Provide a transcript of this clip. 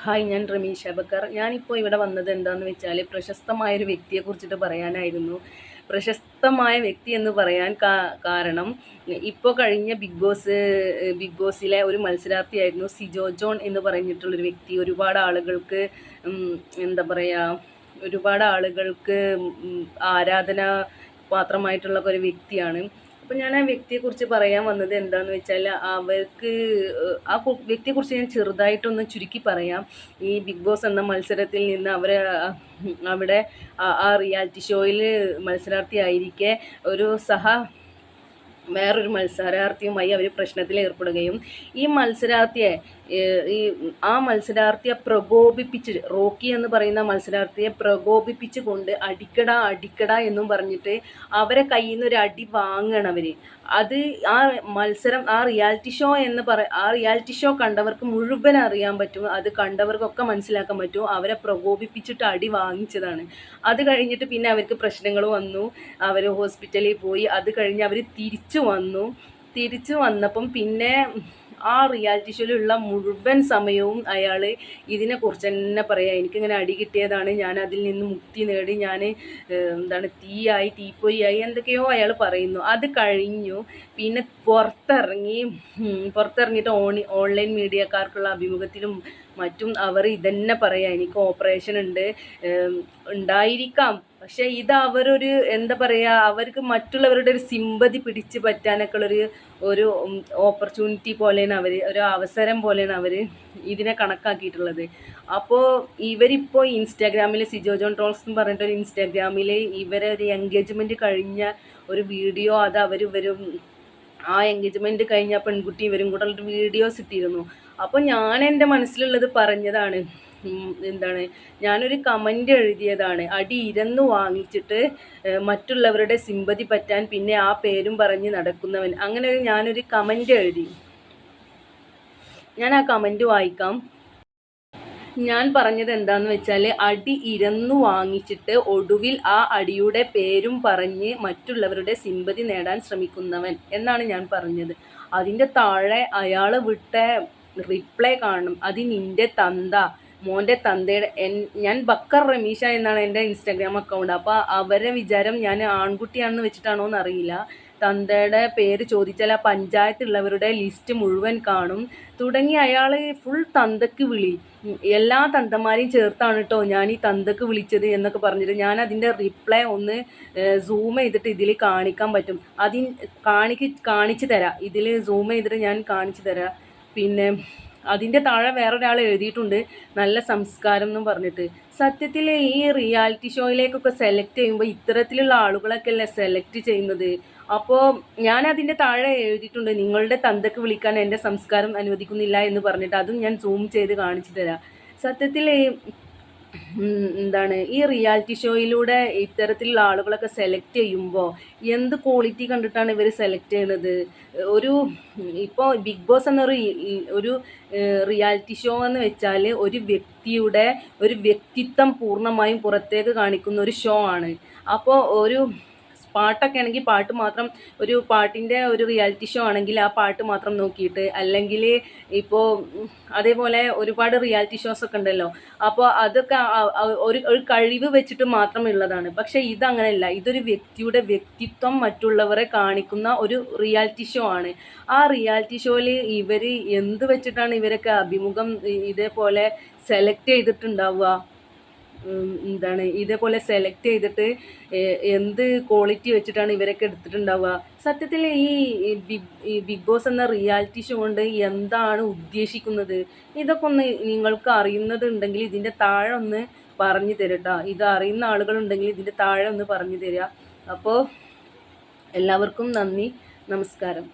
Hi, ഞാൻ റമീഷ ബക്കർ. ഞാനിപ്പോൾ ഇവിടെ വന്നത് എന്താണെന്ന് വെച്ചാൽ പ്രശസ്തമായൊരു വ്യക്തിയെക്കുറിച്ചിട്ട് പറയാനായിരുന്നു. പ്രശസ്തമായ വ്യക്തി എന്ന് പറയാൻ കാരണം ഇപ്പോൾ കഴിഞ്ഞ ബിഗ് ബോസിലെ ഒരു മത്സരാർത്ഥിയായിരുന്നു സിജോ ജോൺ എന്ന് പറഞ്ഞിട്ടുള്ളൊരു വ്യക്തി. ഒരുപാട് ആളുകൾക്ക് എന്താ പറയുക, ഒരുപാട് ആളുകൾക്ക് ആരാധന പാത്രമായിട്ടുള്ള ഒരു വ്യക്തിയാണ്. അപ്പം ഞാൻ ആ വ്യക്തിയെക്കുറിച്ച് പറയാൻ വന്നത് എന്താണെന്ന് വെച്ചാൽ അവർക്ക് ആ വ്യക്തിയെക്കുറിച്ച് ഞാൻ ചെറുതായിട്ടൊന്ന് ചുരുക്കി പറയാം. ഈ ബിഗ് ബോസ് എന്ന മത്സരത്തിൽ നിന്ന് അവിടെ ആ റിയാലിറ്റി ഷോയിൽ മത്സരാർത്ഥിയായിരിക്കെ ഒരു വേറൊരു മത്സരാർത്ഥിയുമായി അവർ പ്രശ്നത്തിൽ ഏർപ്പെടുകയും ഈ മത്സരാർത്ഥിയെ പ്രകോപിപ്പിച്ച്, റോക്കി എന്ന് പറയുന്ന മത്സരാർത്ഥിയെ പ്രകോപിപ്പിച്ചുകൊണ്ട് അടിക്കട എന്നും പറഞ്ഞിട്ട് അവരെ കയ്യിൽ നിന്ന് ഒരു അടി വാങ്ങണം അവർ. അത് ആ റിയാലിറ്റി ഷോ കണ്ടവർക്ക് മുഴുവൻ അറിയാൻ പറ്റും, അത് കണ്ടവർക്കൊക്കെ മനസ്സിലാക്കാൻ പറ്റും. അവരെ പ്രകോപിപ്പിച്ചിട്ട് അടി വാങ്ങിച്ചതാണ്. അത് കഴിഞ്ഞിട്ട് പിന്നെ അവർക്ക് പ്രശ്നങ്ങൾ വന്നു, അവർ ഹോസ്പിറ്റലിൽ പോയി. അത് കഴിഞ്ഞ് അവർ തിരിച്ചു വന്നപ്പം പിന്നെ ആ റിയാലിറ്റി ഷോയിലുള്ള മുഴുവൻ സമയവും അയാൾ ഇതിനെക്കുറിച്ച് തന്നെ പറയാം. എനിക്കിങ്ങനെ അടി കിട്ടിയതാണ്, ഞാൻ അതിൽ നിന്ന് മുക്തി നേടി, ഞാൻ തീപ്പൊരിയായി എന്തൊക്കെയോ അയാൾ പറയുന്നു. അത് കഴിഞ്ഞു പിന്നെ പുറത്തിറങ്ങിയിട്ട് ഓൺലൈൻ മീഡിയക്കാർക്കുള്ള അഭിമുഖത്തിലും മറ്റും അവർ ഇതന്നെ പറയാം, എനിക്ക് ഓപ്പറേഷൻ ഉണ്ടായിരിക്കാം, പക്ഷെ ഇത് അവരൊരു എന്താ പറയുക, അവർക്ക് മറ്റുള്ളവരുടെ ഒരു സിമ്പതി പിടിച്ച് പറ്റാനൊക്കെ ഒരു ഓപ്പർച്യൂണിറ്റി പോലെയാണ് ഒരു അവസരം പോലെയാണ് അവർ ഇതിനെ കണക്കാക്കിയിട്ടുള്ളത്. അപ്പോൾ ഇവരിപ്പോൾ ഇൻസ്റ്റാഗ്രാമിൽ സിജോ ജോൺ ട്രോൾസ് എന്ന് പറഞ്ഞിട്ടൊരു ഇൻസ്റ്റാഗ്രാമിൽ ഒരു എൻഗേജ്മെൻറ്റ് കഴിഞ്ഞ ഒരു വീഡിയോ, അത് ആ എൻഗേജ്മെൻറ്റ് കഴിഞ്ഞ പെൺകുട്ടി ഇവരും കൂടെ ഒരു വീഡിയോസ് ഇട്ടിരുന്നു. അപ്പോൾ ഞാൻ എൻ്റെ മനസ്സിലുള്ളത് പറഞ്ഞതാണ്. ഞാനൊരു കമൻ്റ് എഴുതിയതാണ്, അടി ഇരന്നു വാങ്ങിച്ചിട്ട് മറ്റുള്ളവരുടെ സിമ്പതി പറ്റാൻ പിന്നെ ആ പേരും പറഞ്ഞ് നടക്കുന്നവൻ. അങ്ങനെ ഞാനൊരു കമൻ്റ് എഴുതി. ഞാൻ ആ കമൻ്റ് വായിക്കാം. ഞാൻ പറഞ്ഞത് എന്താന്ന് വെച്ചാൽ, അടി ഇരന്നു വാങ്ങിച്ചിട്ട് ഒടുവിൽ ആ അടിയുടെ പേരും പറഞ്ഞ് മറ്റുള്ളവരുടെ സിമ്പതി നേടാൻ ശ്രമിക്കുന്നവൻ എന്നാണ് ഞാൻ പറഞ്ഞത്. അതിൻ്റെ താഴെ അയാൾ വിട്ട റിപ്ലൈ കാണണം, അത് നിൻ്റെ മോൻ്റെ തന്തയുടെ. ഞാൻ ബക്കർ റമീഷ എന്നാണ് എൻ്റെ ഇൻസ്റ്റാഗ്രാം അക്കൗണ്ട്. അപ്പോൾ അവരെ വിചാരം ഞാൻ ആൺകുട്ടിയാണെന്ന് വെച്ചിട്ടാണോ എന്നറിയില്ല. തന്തയുടെ പേര് ചോദിച്ചാൽ ആ പഞ്ചായത്തുള്ളവരുടെ ലിസ്റ്റ് മുഴുവൻ കാണും തുടങ്ങി അയാൾ ഫുൾ തന്തക്ക് വിളി. എല്ലാ തന്തമാരെയും ചേർത്താണ് കേട്ടോ ഞാൻ ഈ തന്തക്ക് വിളിച്ചത് എന്നൊക്കെ പറഞ്ഞിട്ട് ഞാൻ അതിൻ്റെ റിപ്ലൈ ഒന്ന് സൂം ചെയ്തിട്ട് ഇതിൽ കാണിക്കാൻ പറ്റും. കാണിച്ചു തരാം. ഇതിൽ സൂം ചെയ്തിട്ട് ഞാൻ കാണിച്ചു തരാം. പിന്നെ അതിൻ്റെ താഴെ വേറൊരാൾ എഴുതിയിട്ടുണ്ട്, നല്ല സംസ്കാരം എന്നും പറഞ്ഞിട്ട്. സത്യത്തിൽ ഈ റിയാലിറ്റി ഷോയിലേക്കൊക്കെ സെലക്ട് ചെയ്യുമ്പോൾ ഇത്തരത്തിലുള്ള ആളുകളൊക്കെ അല്ലേ സെലക്ട് ചെയ്യുന്നത്. അപ്പോൾ ഞാൻ അതിൻ്റെ താഴെ എഴുതിയിട്ടുണ്ട്, നിങ്ങളുടെ തന്തക്ക് വിളിക്കാൻ എൻ്റെ സംസ്കാരം അനുവദിക്കുന്നില്ല എന്ന് പറഞ്ഞിട്ട്. അതും ഞാൻ സൂം ചെയ്ത് കാണിച്ചു തരാം. സത്യത്തിൽ ഈ റിയാലിറ്റി ഷോയിലൂടെ ഇത്തരത്തിലുള്ള ആളുകളൊക്കെ സെലക്ട് ചെയ്യുമ്പോൾ എന്ത് ക്വാളിറ്റി കണ്ടിട്ടാണ് ഇവർ സെലക്ട് ചെയ്യുന്നത്? ഇപ്പോൾ ബിഗ് ബോസ് ഒരു റിയാലിറ്റി ഷോ എന്ന് വെച്ചാൽ ഒരു വ്യക്തിയുടെ ഒരു വ്യക്തിത്വം പൂർണ്ണമായും പുറത്തേക്ക് കാണിക്കുന്ന ഒരു ഷോ ആണ്. അപ്പോൾ പാട്ടൊക്കെ ആണെങ്കിൽ പാട്ട് മാത്രം, ഒരു പാട്ടിൻ്റെ ഒരു റിയാലിറ്റി ഷോ ആണെങ്കിൽ ആ പാട്ട് മാത്രം നോക്കിയിട്ട്, അല്ലെങ്കിൽ ഇപ്പോൾ അതേപോലെ ഒരുപാട് റിയാലിറ്റി ഷോസ് ഒക്കെ ഉണ്ടല്ലോ, അപ്പോൾ അതൊക്കെ ഒരു കഴിവ് വെച്ചിട്ട് മാത്രമുള്ളതാണ്. പക്ഷേ ഇതങ്ങനെയല്ല, ഇതൊരു വ്യക്തിയുടെ വ്യക്തിത്വം മറ്റുള്ളവരെ കാണിക്കുന്ന ഒരു റിയാലിറ്റി ഷോ ആണ്. ആ റിയാലിറ്റി ഷോയിൽ ഇവർ എന്ത് വെച്ചിട്ടാണ് ഇവരൊക്കെ അഭിമുഖം ഇതേപോലെ സെലക്ട് ചെയ്തിട്ടുണ്ടാവുക? ഇതേപോലെ സെലക്ട് ചെയ്തിട്ട് എന്ത് ക്വാളിറ്റി വെച്ചിട്ടാണ് ഇവരൊക്കെ എടുത്തിട്ടുണ്ടാവുക? സത്യത്തിൽ ഈ ബിഗ് ബോസ് എന്ന റിയാലിറ്റി ഷോ കൊണ്ട് എന്താണ് ഉദ്ദേശിക്കുന്നത്? ഇതൊക്കെ ഒന്ന് നിങ്ങൾക്ക് അറിയുന്നതുണ്ടെങ്കിൽ ഇതിൻ്റെ താഴെ ഒന്ന് പറഞ്ഞു തരട്ടോ. ഇത് അറിയുന്ന ആളുകളുണ്ടെങ്കിൽ ഇതിൻ്റെ താഴെ ഒന്ന് പറഞ്ഞു തരിക. അപ്പോൾ എല്ലാവർക്കും നന്ദി, നമസ്കാരം.